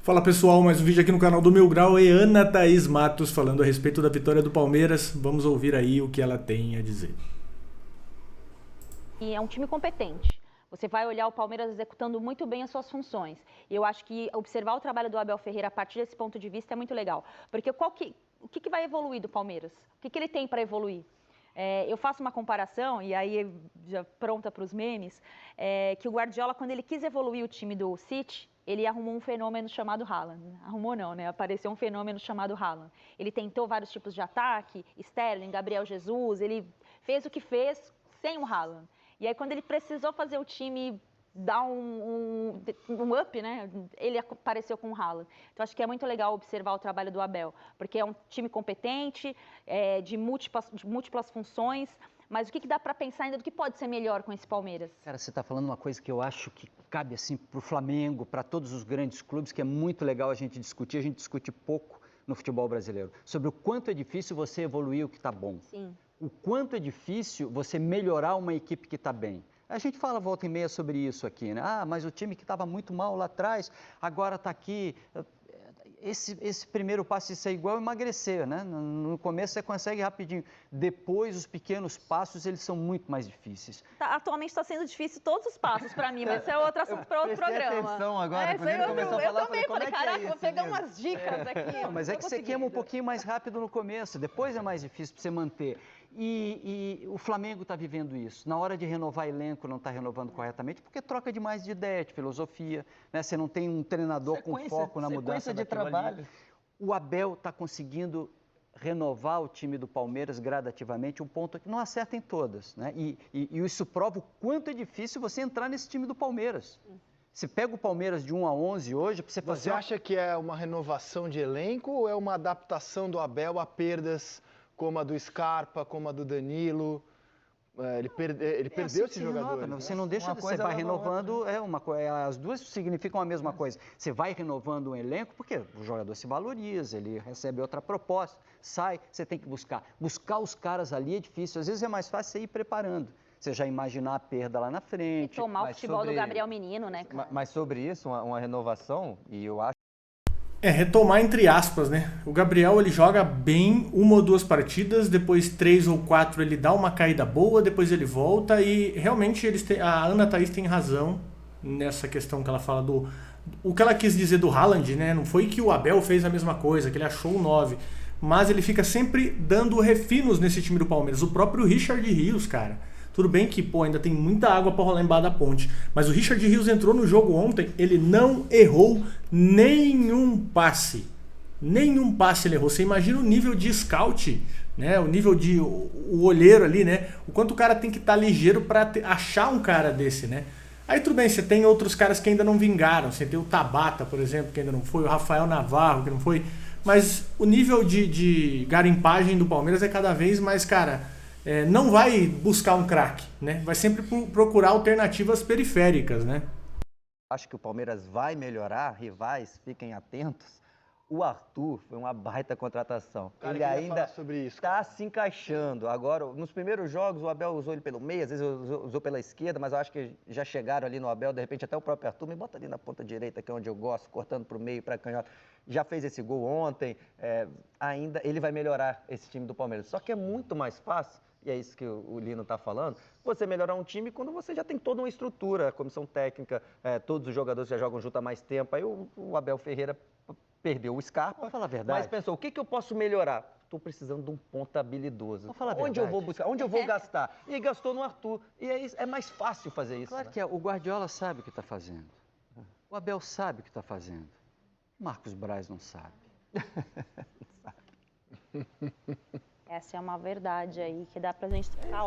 Fala pessoal, mais um vídeo aqui no canal do Mil Grau e Ana Thaís Matos falando a respeito da vitória do Palmeiras. Vamos ouvir aí o que ela tem a dizer. E é um time competente. Você vai olhar o Palmeiras executando muito bem as suas funções. E eu acho que observar o trabalho do Abel Ferreira a partir desse ponto de vista é muito legal. Porque o que vai evoluir do Palmeiras? O que ele tem para evoluir? Eu faço uma comparação, e aí já pronta para os memes, que o Guardiola, quando ele quis evoluir o time do City, ele arrumou um fenômeno chamado Haaland. Arrumou não, né? Apareceu um fenômeno chamado Haaland. Ele tentou vários tipos de ataque, Sterling, Gabriel Jesus, ele fez o que fez sem o Haaland. E aí, quando ele precisou fazer o time dar um up, né? Ele apareceu com o Haaland. Então, acho que é muito legal observar o trabalho do Abel, porque é um time competente, de múltiplas funções. Mas o que dá para pensar ainda do que pode ser melhor com esse Palmeiras? Cara, você está falando uma coisa que eu acho que cabe assim para o Flamengo, para todos os grandes clubes, que é muito legal a gente discute pouco no futebol brasileiro, sobre o quanto é difícil você evoluir o que está bom. Sim. O quanto é difícil você melhorar uma equipe que está bem. A gente fala volta e meia sobre isso aqui, né? Ah, mas o time que estava muito mal lá atrás, agora está aqui. Esse primeiro passo, isso é igual emagrecer, né? No começo você consegue rapidinho. Depois, os pequenos passos, eles são muito mais difíceis. Atualmente está sendo difícil todos os passos para mim, mas isso é outro assunto para outro programa. Atenção agora, eu também falei, caraca, vou pegar umas dicas aqui. Não, mas é que você queima um pouquinho mais rápido no começo, depois é mais difícil para você manter. E o Flamengo está vivendo isso. Na hora de renovar elenco, não está renovando corretamente, porque troca demais de ideia, de filosofia, né? Você não tem um treinador com foco na mudança de trabalho. O Abel está conseguindo renovar o time do Palmeiras gradativamente, um ponto que não acerta em todas, né? E isso prova o quanto é difícil você entrar nesse time do Palmeiras. Você pega o Palmeiras de 1 a 11 hoje, para você fazer... Você acha que é uma renovação de elenco ou é uma adaptação do Abel a perdas como a do Scarpa, como a do Danilo? Ele perdeu esses jogadores. Você não deixa, você vai renovando, as duas significam a mesma coisa. Você vai renovando um elenco porque o jogador se valoriza, ele recebe outra proposta, sai, você tem que buscar. Buscar os caras ali é difícil, às vezes é mais fácil você ir preparando. Você já imaginar a perda lá na frente. E tomar o futebol do Gabriel Menino, né, cara? Mas sobre isso, uma renovação, e eu acho... Retomar entre aspas, né? O Gabriel, ele joga bem 1 ou 2 partidas, depois 3 ou 4 ele dá uma caída boa, depois ele volta e realmente a Ana Thaís tem razão nessa questão que ela fala do... O que ela quis dizer do Haaland, né? Não foi que o Abel fez a mesma coisa, que ele achou o 9, mas ele fica sempre dando refinos nesse time do Palmeiras. O próprio Richard Rios, cara... Tudo bem que, ainda tem muita água para rolar embaixo da ponte. Mas o Richard Rios entrou no jogo ontem, ele não errou nenhum passe. Nenhum passe ele errou. Você imagina o nível de scout, né? O nível de... O olheiro ali, né? O quanto o cara tem que estar ligeiro para achar um cara desse, né? Aí tudo bem, você tem outros caras que ainda não vingaram. Você tem o Tabata, por exemplo, que ainda não foi. O Rafael Navarro, que não foi. Mas o nível de garimpagem do Palmeiras é cada vez mais, cara... não vai buscar um craque, né? Vai sempre procurar alternativas periféricas, né? Acho que o Palmeiras vai melhorar, rivais, fiquem atentos. O Arthur foi uma baita contratação. Cara, ele ainda está se encaixando. Agora, nos primeiros jogos, o Abel usou ele pelo meio, às vezes usou pela esquerda, mas eu acho que já chegaram ali no Abel, de repente até o próprio Arthur, me bota ali na ponta direita, que é onde eu gosto, cortando para o meio, para canhota. Já fez esse gol ontem, ainda ele vai melhorar esse time do Palmeiras. Só que é muito mais fácil, e é isso que o Lino está falando, você melhorar um time quando você já tem toda uma estrutura, a comissão técnica, todos os jogadores já jogam junto há mais tempo. Aí o Abel Ferreira perdeu o Scarpa, Vou falar a verdade. mas pensou, o que eu posso melhorar? Estou precisando de um ponta habilidoso. Vou falar a Onde eu verdade. vou buscar? Onde eu vou gastar? E gastou no Arthur. E é mais fácil fazer isso. Claro né? que o Guardiola sabe o que está fazendo. O Abel sabe o que está fazendo. O Marcos Braz não sabe. Essa é uma verdade aí que dá pra gente ficar...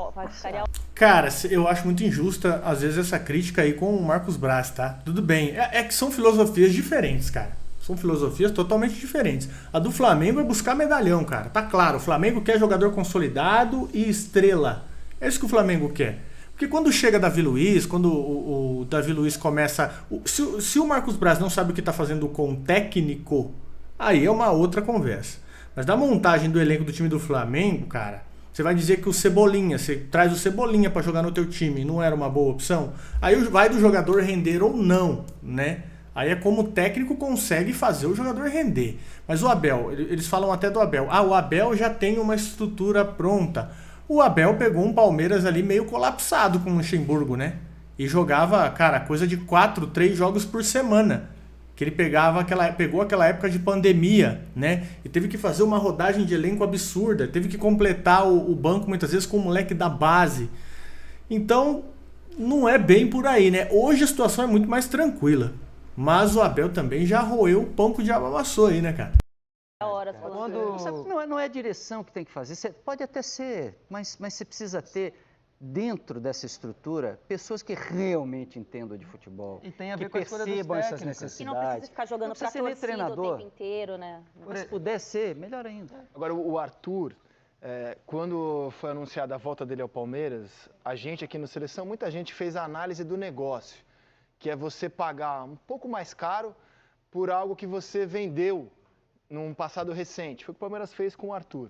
Cara, eu acho muito injusta, às vezes, essa crítica aí com o Marcos Braz, tá? Tudo bem. É que são filosofias diferentes, cara. São filosofias totalmente diferentes. A do Flamengo é buscar medalhão, cara. Tá claro, o Flamengo quer jogador consolidado e estrela. É isso que o Flamengo quer. Porque quando chega Davi Luiz, quando o Davi Luiz começa... Se o Marcos Braz não sabe o que tá fazendo com o técnico, aí é uma outra conversa. Mas da montagem do elenco do time do Flamengo, cara, você vai dizer que o Cebolinha, você traz o Cebolinha para jogar no teu time, não era uma boa opção? Aí vai do jogador render ou não, né? Aí é como o técnico consegue fazer o jogador render. Mas o Abel, eles falam até do Abel. O Abel já tem uma estrutura pronta. O Abel pegou um Palmeiras ali meio colapsado com o Luxemburgo, né? E jogava, cara, coisa de 4, 3 jogos por semana. Que ele pegou aquela época de pandemia, né? E teve que fazer uma rodagem de elenco absurda. Teve que completar o banco muitas vezes com o moleque da base. Então, não é bem por aí, né? Hoje a situação é muito mais tranquila. Mas o Abel também já roeu o pão que o diabo amassou aí, né, cara? Horas falando. Não é a direção que tem que fazer, você pode até ser, mas você precisa ter dentro dessa estrutura pessoas que realmente entendam de futebol. E tem a que ver com a escolha dos percebam essas técnicos. necessidades. Que não precisa ficar jogando pra ser nem torcida treinador. o tempo inteiro, né? Mas se puder ser, melhor ainda. Agora, o Arthur, quando foi anunciada a volta dele ao Palmeiras, a gente aqui no Seleção, muita gente fez a análise do negócio, que é você pagar um pouco mais caro por algo que você vendeu num passado recente. Foi o que o Palmeiras fez com o Arthur.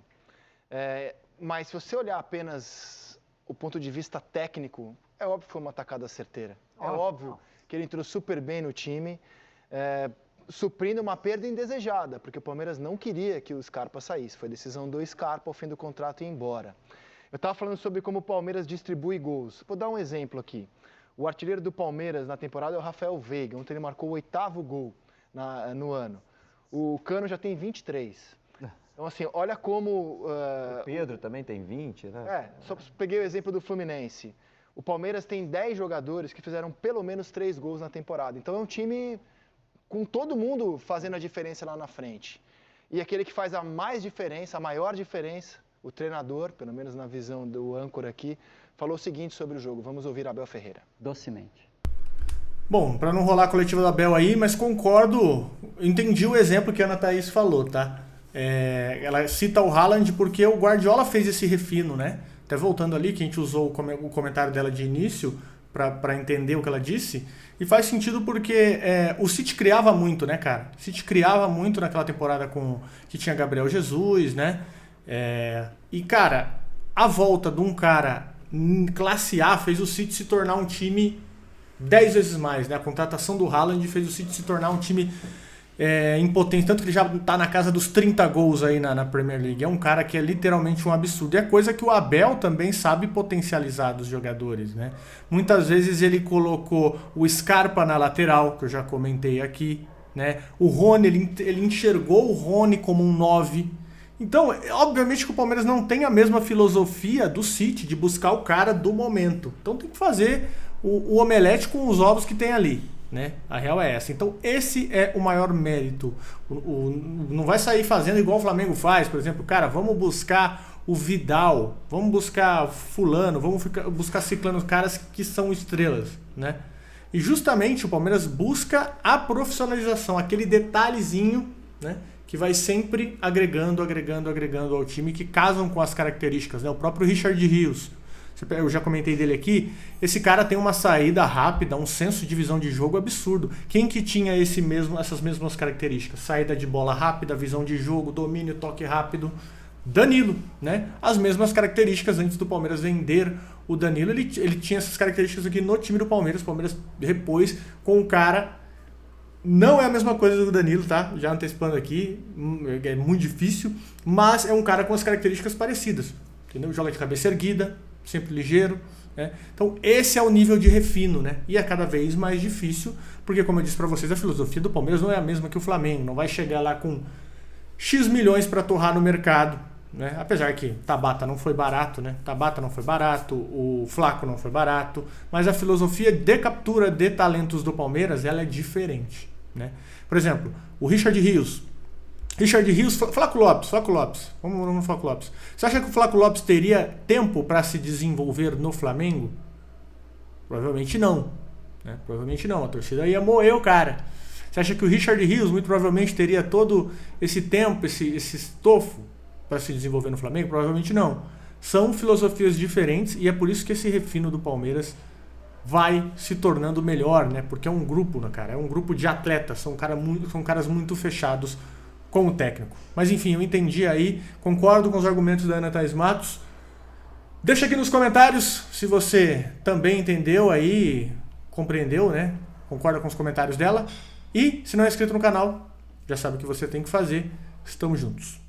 Mas se você olhar apenas o ponto de vista técnico, é óbvio que foi uma tacada certeira. É óbvio que ele entrou super bem no time, suprindo uma perda indesejada, porque o Palmeiras não queria que o Scarpa saísse. Foi decisão do Scarpa ao fim do contrato ir embora. Eu estava falando sobre como o Palmeiras distribui gols. Vou dar um exemplo aqui. O artilheiro do Palmeiras na temporada é o Rafael Veiga. Ontem ele marcou o 8º gol no ano. O Cano já tem 23. Então, assim, olha como... O Pedro também tem 20, né? Só peguei o exemplo do Fluminense. O Palmeiras tem 10 jogadores que fizeram pelo menos 3 gols na temporada. Então é um time com todo mundo fazendo a diferença lá na frente. E aquele que faz a mais diferença, a maior diferença, o treinador, pelo menos na visão do âncora aqui, falou o seguinte sobre o jogo. Vamos ouvir Abel Ferreira. Docemente. Bom, para não rolar a coletiva do Abel aí, mas concordo, entendi o exemplo que a Ana Thaís falou, tá? Ela cita o Haaland porque o Guardiola fez esse refino, né? Até voltando ali, que a gente usou o comentário dela de início para entender o que ela disse, e faz sentido porque o City criava muito, né, cara? O City criava muito naquela temporada que tinha Gabriel Jesus, né? E, cara, a volta de um cara classe A fez o City se tornar um time 10 vezes mais, né? A contratação do Haaland fez o City se tornar um time impotente, tanto que ele já está na casa dos 30 gols aí na Premier League. É um cara que é literalmente um absurdo. E é coisa que o Abel também sabe potencializar dos jogadores, né? Muitas vezes ele colocou o Scarpa na lateral, que eu já comentei aqui, né? O Rony, ele enxergou o Rony como um 9. Então, obviamente que o Palmeiras não tem a mesma filosofia do City de buscar o cara do momento. Então tem que fazer o omelete com os ovos que tem ali, né? A real é essa. Então esse é o maior mérito. Não vai sair fazendo igual o Flamengo faz, por exemplo, cara, vamos buscar o Vidal, vamos buscar fulano, vamos buscar ciclano, caras que são estrelas, né? E justamente o Palmeiras busca a profissionalização, aquele detalhezinho, né? Que vai sempre agregando ao time, que casam com as características, né? O próprio Richard Rios, eu já comentei dele aqui, esse cara tem uma saída rápida, um senso de visão de jogo absurdo. Quem que tinha essas mesmas características? Saída de bola rápida, visão de jogo, domínio, toque rápido. Danilo, né? As mesmas características antes do Palmeiras vender o Danilo, ele tinha essas características aqui no time do Palmeiras. O Palmeiras repôs com um cara... Não é a mesma coisa do Danilo, tá? Já antecipando aqui, é muito difícil, mas é um cara com as características parecidas, entendeu? Joga de cabeça erguida, sempre ligeiro, né? Então esse é o nível de refino, né? E é cada vez mais difícil, porque como eu disse para vocês, a filosofia do Palmeiras não é a mesma que o Flamengo, não vai chegar lá com X milhões para torrar no mercado, né? Apesar que Tabata não foi barato, né? Tabata não foi barato, o Flaco não foi barato, mas a filosofia de captura de talentos do Palmeiras, ela é diferente, né? Por exemplo, o Richard Rios, Flaco Lopes, vamos no Flaco Lopes. Você acha que o Flaco Lopes teria tempo para se desenvolver no Flamengo? Provavelmente não, né? Provavelmente não, a torcida ia moer o cara. Você acha que o Richard Rios muito provavelmente teria todo esse tempo, esse estofo para se desenvolver no Flamengo? Provavelmente não. São filosofias diferentes e é por isso que esse refino do Palmeiras vai se tornando melhor, né? Porque é um grupo, né, cara? É um grupo de atletas, são caras muito fechados com o técnico. Mas enfim, eu entendi aí, concordo com os argumentos da Ana Thaís Matos. Deixa aqui nos comentários se você também entendeu aí, compreendeu, né? Concorda com os comentários dela. E se não é inscrito no canal, já sabe o que você tem que fazer. Estamos juntos.